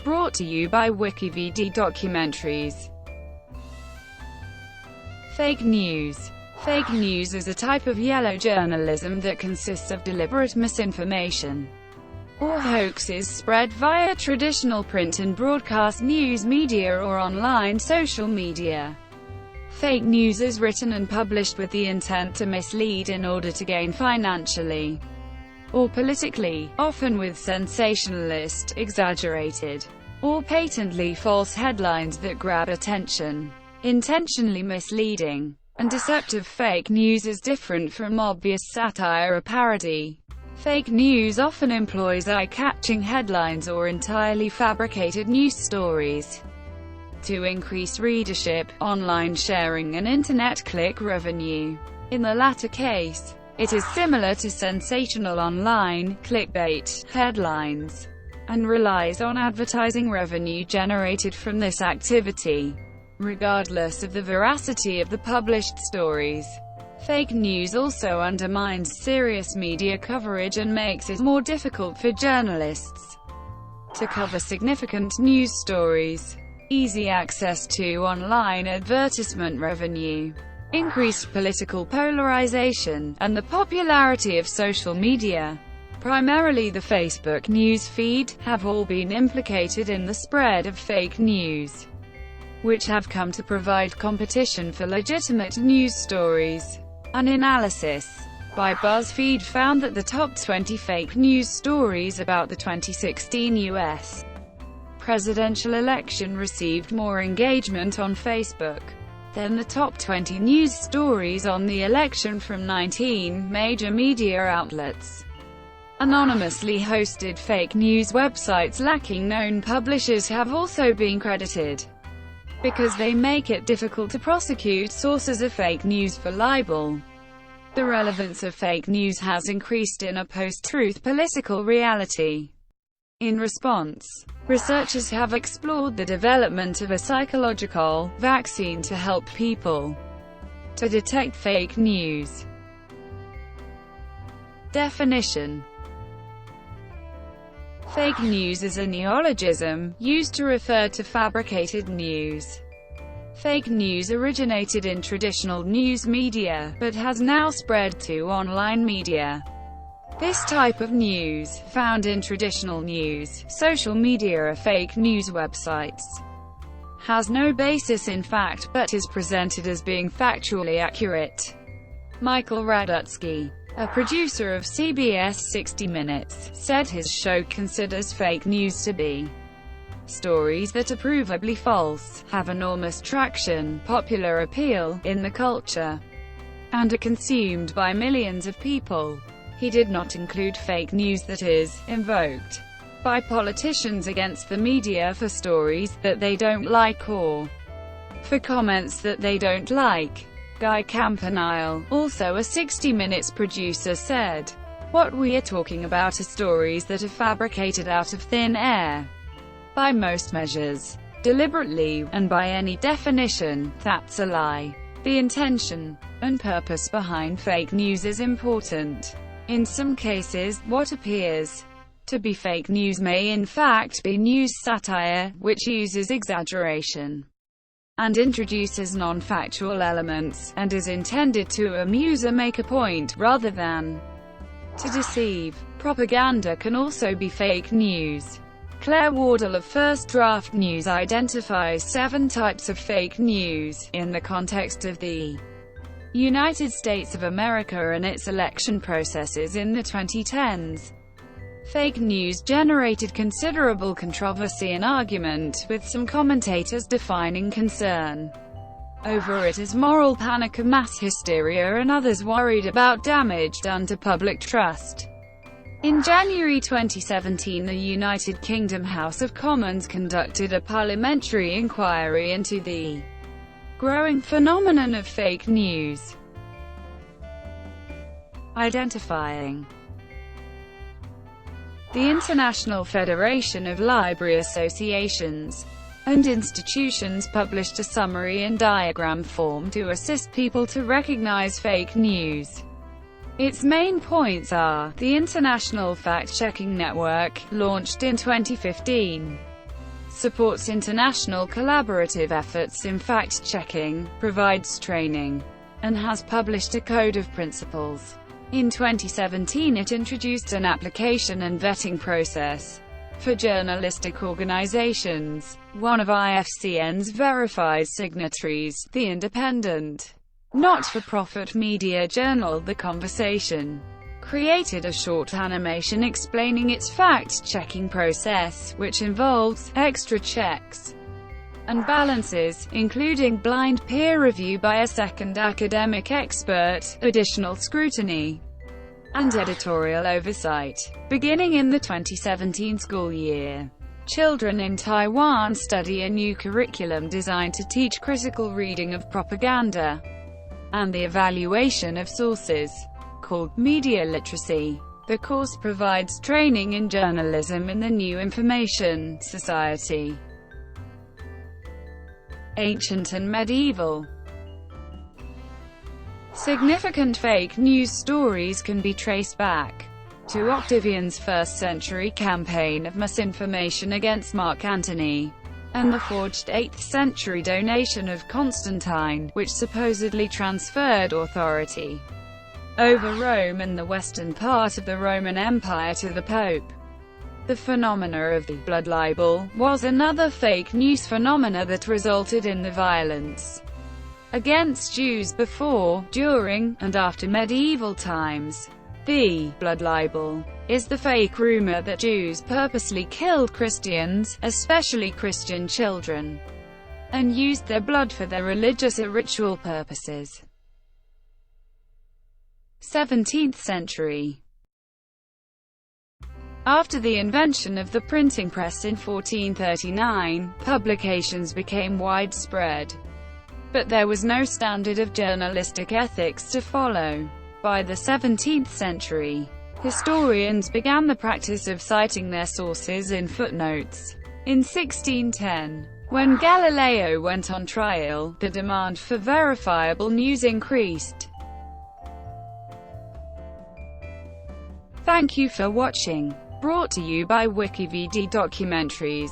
brought to you by WikiVD Documentaries. Fake news. Fake news is a type of yellow journalism that consists of deliberate misinformation or hoaxes spread via traditional print and broadcast news media or online social media. Fake news is written and published with the intent to mislead in order to gain financially or politically, often with sensationalist, exaggerated, or patently false headlines that grab attention. Intentionally misleading and deceptive fake news is different from obvious satire or parody. Fake news often employs eye-catching headlines or entirely fabricated news stories to increase readership, online sharing and internet click revenue. In the latter case, it is similar to sensational online, clickbait, headlines, and relies on advertising revenue generated from this activity, regardless of the veracity of the published stories. Fake news also undermines serious media coverage and makes it more difficult for journalists to cover significant news stories. Easy access to online advertisement revenue, increased political polarization, and the popularity of social media, primarily the Facebook news feed, have all been implicated in the spread of fake news, which have come to provide competition for legitimate news stories. An analysis by BuzzFeed found that the top 20 fake news stories about the 2016 U.S. presidential election received more engagement on Facebook than the top 20 news stories on the election from 19 major media outlets. Anonymously hosted fake news websites lacking known publishers have also been credited, because they make it difficult to prosecute sources of fake news for libel. The relevance of fake news has increased in a post-truth political reality. In response, researchers have explored the development of a psychological vaccine to help people to detect fake news. Definition: fake news is a neologism used to refer to fabricated news. Fake news originated in traditional news media, but has now spread to online media. This type of news, found in traditional news, social media or fake news websites, has no basis in fact, but is presented as being factually accurate. Michael Radutsky, a producer of CBS 60 Minutes, said his show considers fake news to be stories that are provably false, have enormous traction, popular appeal, in the culture, and are consumed by millions of people. He did not include fake news that is invoked by politicians against the media for stories that they don't like or for comments that they don't like. Guy Campanile, also a 60 Minutes producer, said, "What we are talking about are stories that are fabricated out of thin air. By most measures, deliberately, and by any definition, that's a lie." The intention and purpose behind fake news is important. In some cases, what appears to be fake news may in fact be news satire, which uses exaggeration and introduces non-factual elements, and is intended to amuse or make a point, rather than to deceive. Propaganda can also be fake news. Claire Wardle of First Draft News identifies 7 types of fake news, in the context of the United States of America and its election processes in the 2010s. Fake news generated considerable controversy and argument, with some commentators defining concern over it as moral panic or mass hysteria, and others worried about damage done to public trust. In January 2017, the United Kingdom House of Commons conducted a parliamentary inquiry into the growing phenomenon of fake news. Identifying. The International Federation of Library Associations and Institutions published a summary in diagram form to assist people to recognize fake news. Its main points are: the International Fact-Checking Network, launched in 2015, supports international collaborative efforts in fact-checking, provides training, and has published a code of principles. In 2017 it introduced an application and vetting process for journalistic organizations. One of IFCN's verified signatories, the independent, not-for-profit media journal The Conversation, created a short animation explaining its fact-checking process, which involves extra checks and balances, including blind peer review by a second academic expert, additional scrutiny, and editorial oversight. Beginning in the 2017 school year, children in Taiwan study a new curriculum designed to teach critical reading of propaganda and the evaluation of sources, called media literacy. The course provides training in journalism in the new information society. Ancient and medieval. Significant fake news stories can be traced back to Octavian's first-century campaign of misinformation against Mark Antony, and the forged 8th-century donation of Constantine, which supposedly transferred authority over Rome and the western part of the Roman Empire to the Pope. The phenomena of the blood libel was another fake news phenomena that resulted in the violence against Jews before, during, and after medieval times. The blood libel is the fake rumor that Jews purposely killed Christians, especially Christian children, and used their blood for their religious or ritual purposes. 17th century. After the invention of the printing press in 1439, publications became widespread, but there was no standard of journalistic ethics to follow. By the 17th century, historians began the practice of citing their sources in footnotes. In 1610, when Galileo went on trial, the demand for verifiable news increased. Thank you for watching. Brought to you by WikiVD Documentaries.